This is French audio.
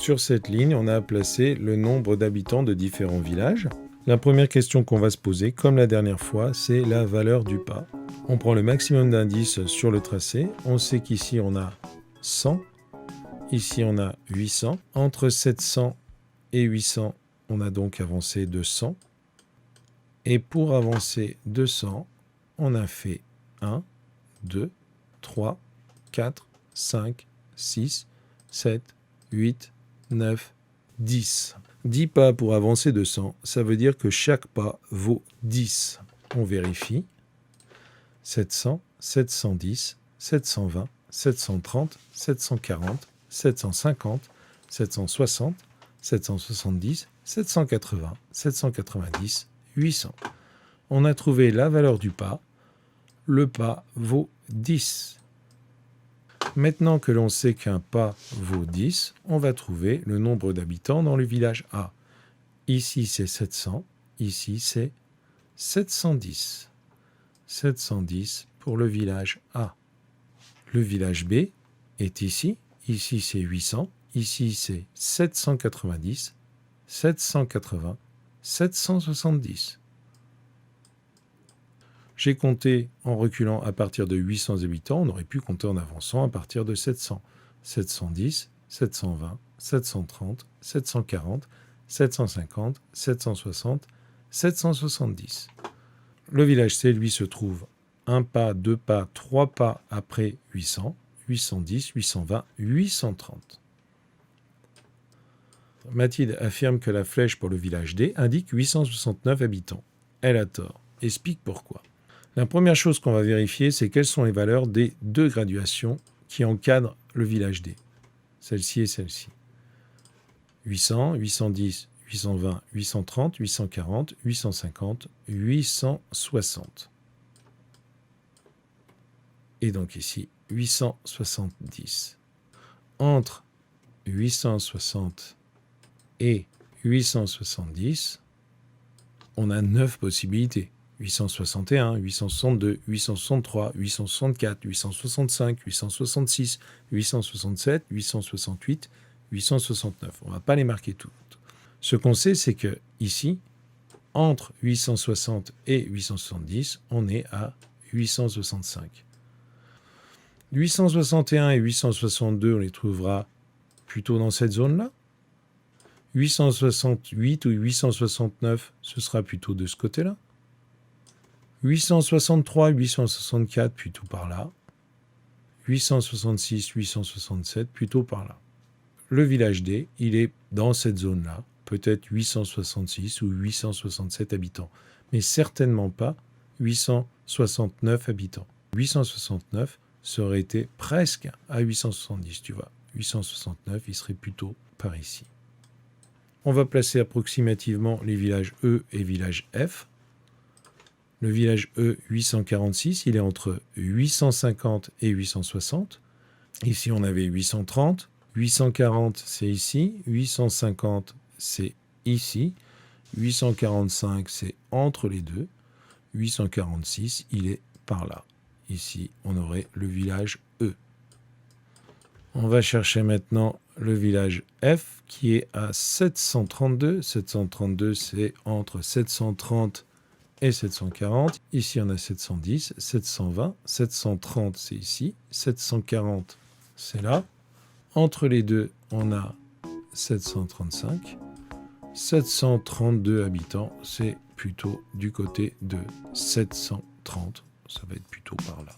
Sur cette ligne, on a placé le nombre d'habitants de différents villages. La première question qu'on va se poser, comme la dernière fois, c'est la valeur du pas. On prend le maximum d'indices sur le tracé. On sait qu'ici, on a 100. Ici, on a 800. Entre 700 et 800, on a donc avancé de 100. Et pour avancer de 100, on a fait 1, 2, 3, 4, 5, 6, 7, 8, 9, 10. 10 pas pour avancer de 100, ça veut dire que chaque pas vaut 10. On vérifie. 700, 710, 720, 730, 740, 750, 760, 770, 780, 790, 800. On a trouvé la valeur du pas. Le pas vaut 10. Maintenant que l'on sait qu'un pas vaut 10, on va trouver le nombre d'habitants dans le village A. Ici, c'est 700. Ici, c'est 710. 710 pour le village A. Le village B est ici. Ici, c'est 800. Ici, c'est 790, 780, 770. J'ai compté en reculant à partir de 800 habitants. On aurait pu compter en avançant à partir de 700. 710, 720, 730, 740, 750, 760, 770. Le village C, lui, se trouve 1 pas, 2 pas, 3 pas après 800, 810, 820, 830. Mathilde affirme que la flèche pour le village D indique 869 habitants. Elle a tort. Explique pourquoi. La première chose qu'on va vérifier, c'est quelles sont les valeurs des deux graduations qui encadrent le village D. Celle-ci et celle-ci. 800, 810, 820, 830, 840, 850, 860. Et donc ici, 870. Entre 860 et 870, on a 9 possibilités. 861, 862, 863, 864, 865, 866, 867, 868, 869. On ne va pas les marquer toutes. Ce qu'on sait, c'est que ici, entre 860 et 870, on est à 865. 861 et 862, on les trouvera plutôt dans cette zone-là. 868 ou 869, ce sera plutôt de ce côté-là. 863, 864, plutôt par là. 866, 867, plutôt par là. Le village D, il est dans cette zone-là, peut-être 866 ou 867 habitants, mais certainement pas 869 habitants. 869, ça aurait été presque à 870, tu vois. 869, il serait plutôt par ici. On va placer approximativement les villages E et village F. Le village E, 846, il est entre 850 et 860. Ici, on avait 830. 840, c'est ici. 850, c'est ici. 845, c'est entre les deux. 846, il est par là. Ici, on aurait le village E. On va chercher maintenant le village F qui est à 732. 732, c'est entre 730 et 740. Ici, on a 710, 720, 730, c'est ici. 740, c'est là. Entre les deux, on a 735. 732 habitants, c'est plutôt du côté de 730. Ça va être plutôt par là.